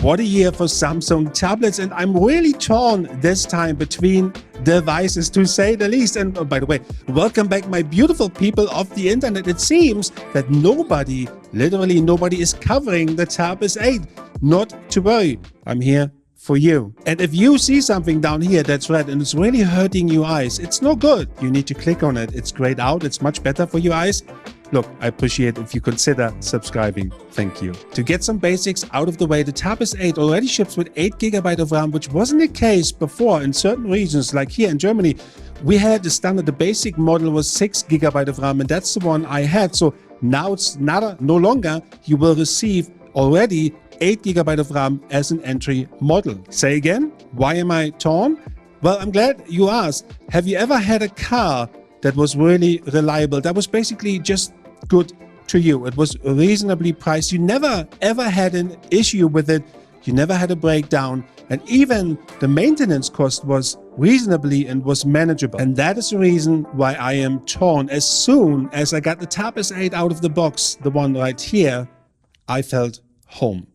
What a year for Samsung tablets, and I'm really torn this time between devices, to say the least. And oh, by the way, welcome back, my beautiful people of the internet. It seems that nobody, literally nobody, is covering the Tab S8. Not to worry, I'm here for you. And if you see something down here that's red and it's really hurting your eyes, it's no good. You need to click on it. It's grayed out. It's much better for your eyes. Look, I appreciate if you consider subscribing. Thank you. To get some basics out of the way, the Tab S8 already ships with 8GB of RAM, which wasn't the case before in certain regions, like here in Germany. We had the standard, the basic model was 6GB of RAM, and that's the one I had. So now it's no longer. You will receive already 8GB of RAM as an entry model. Say again, why am I torn? Well, I'm glad you asked. Have you ever had a car that was really reliable, that was basically just good to you? It was reasonably priced. You never ever had an issue with it. You never had a breakdown. And even the maintenance cost was reasonably and was manageable. And that is the reason why I am torn. As soon as I got the Tab S8 out of the box, the one right here, I felt home.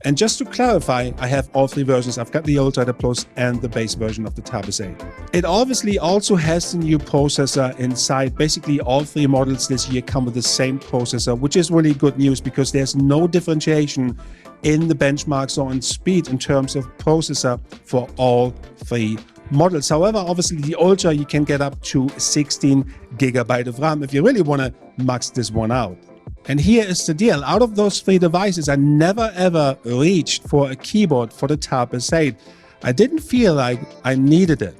And just to clarify, I have all three versions. I've got the Ultra, the Plus, and the base version of the Tab S8. It obviously also has the new processor inside. Basically, all three models this year come with the same processor, which is really good news because there's no differentiation in the benchmarks or in speed in terms of processor for all three models. However, obviously the Ultra, you can get up to 16GB of RAM if you really want to max this one out. And here is the deal. Out of those three devices, I never ever reached for a keyboard for the Tab S8. I didn't feel like I needed it.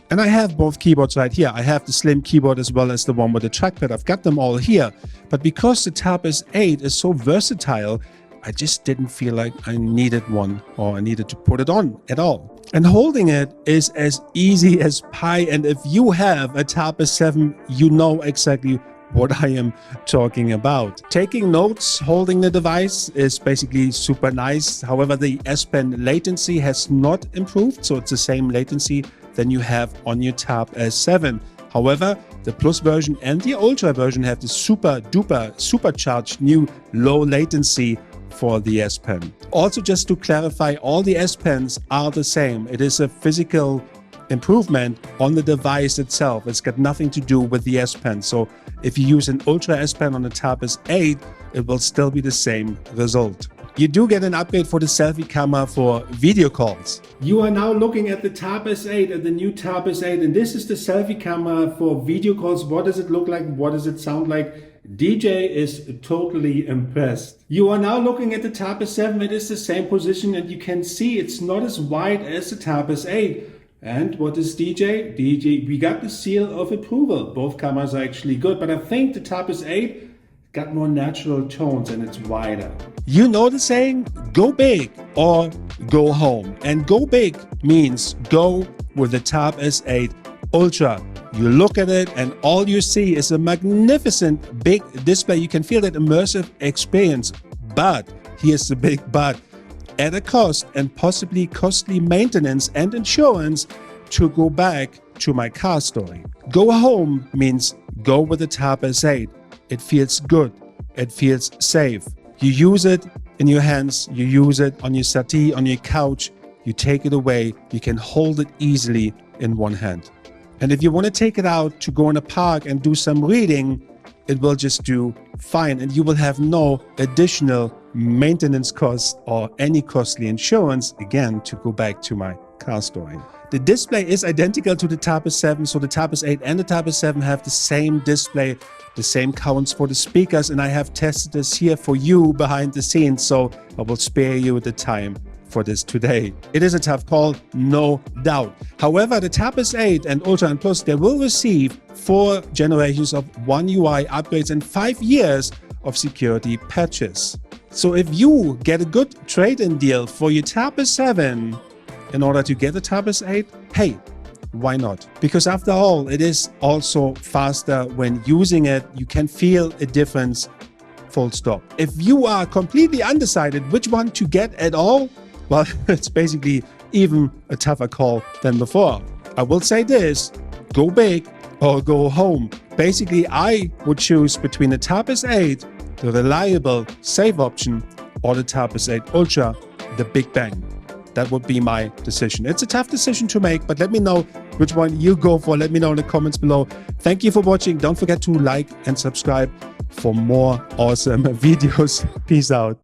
And I have both keyboards right here. I have the slim keyboard as well as the one with the trackpad. I've got them all here. But because the Tab S8 is so versatile, I just didn't feel like I needed one or I needed to put it on at all. And holding it is as easy as pie. And if you have a Tab S7, you know exactly what I am talking about. Taking notes holding the device is basically super nice. However, the S Pen latency has not improved, so it's the same latency than you have on your Tab S7. However, the Plus version and the Ultra version have the super duper supercharged new low latency for the S Pen. Also, just to clarify, all the S Pens are the same. It is a physical improvement on the device itself. It's got nothing to do with the S Pen. So if you use an Ultra S Pen on the Tab S8, it will still be the same result. You do get an upgrade for the selfie camera for video calls. You are now looking at the Tab S8, at the new Tab S8, and this is the selfie camera for video calls. What does it look like? What does it sound like? DJ is totally impressed. You are now looking at the Tab S7. It is the same position, and you can see it's not as wide as the Tab S8. And what is DJ? DJ, we got the seal of approval. Both cameras are actually good, but I think the Tab S8 got more natural tones and it's wider. You know the saying, go big or go home. And go big means go with the Tab S8 Ultra. You look at it and all you see is a magnificent big display. You can feel that immersive experience. But here's the big but. At a cost and possibly costly maintenance and insurance to go back to my car story. Go home means go with the Tab S8. It feels good. It feels safe. You use it in your hands. You use it on your settee, on your couch. You take it away. You can hold it easily in one hand. And if you want to take it out to go in a park and do some reading, it will just do fine. And you will have no additional maintenance costs or any costly insurance, again, to go back to my car story. The display is identical to the Tab S7, so the Tab S8 and the Tab S7 have the same display, the same counts for the speakers, and I have tested this here for you behind the scenes, so I will spare you the time for this today. It is a tough call, no doubt. However, the Tab S8 and Ultra and Plus, they will receive 4 generations of One UI upgrades and 5 years of security patches. So if you get a good trade-in deal for your Tab S7 in order to get the Tab S8, hey, why not? Because after all, it is also faster when using it. You can feel a difference, full stop. If you are completely undecided which one to get at all, well, it's basically even a tougher call than before. I will say this, go big or go home. Basically, I would choose between the Tab S8, the reliable, safe option, or the Tab S8 Ultra, the Big Bang? That would be my decision. It's a tough decision to make, but let me know which one you go for. Let me know in the comments below. Thank you for watching. Don't forget to like and subscribe for more awesome videos. Peace out.